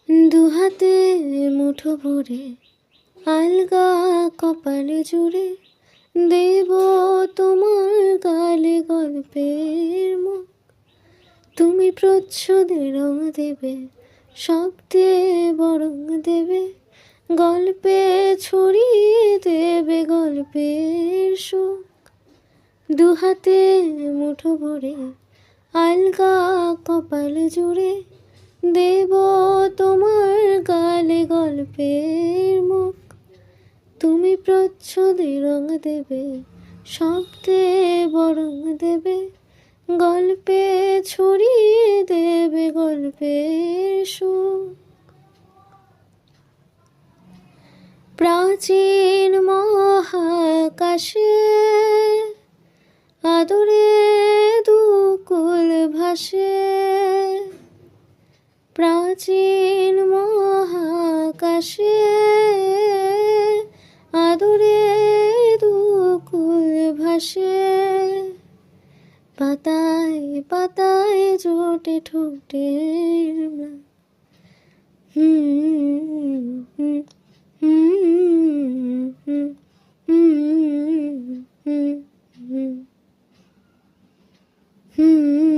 দুহাতে মুঠো ভরে আলগা কপাল জুড়ে দেব তোমার গালে গল্পের মুখ। তুমি প্রচ্ছদে রং দেবে, শব্দে বরং দেবে, গল্পে ছড়িয়ে দেবে গল্পের সুখ। দুহাতে মুঠো ভরে আলগা কপাল জুড়ে দেব তোমার গালে গল্পের মুখ। তুমি প্রচ্ছদে রং দেবে, শব্দে বরং দেবে, গল্পে ছড়িয়ে দেবে গল্পের সুখ। প্রাচীন মহাকাশে আদরে দুকুল ভাসে, প্রাচীন মহাকাশে আদরে দুকুল ভাসে। পাতায় পাতায় জোটে ঠোঁটের ম্লান। হুম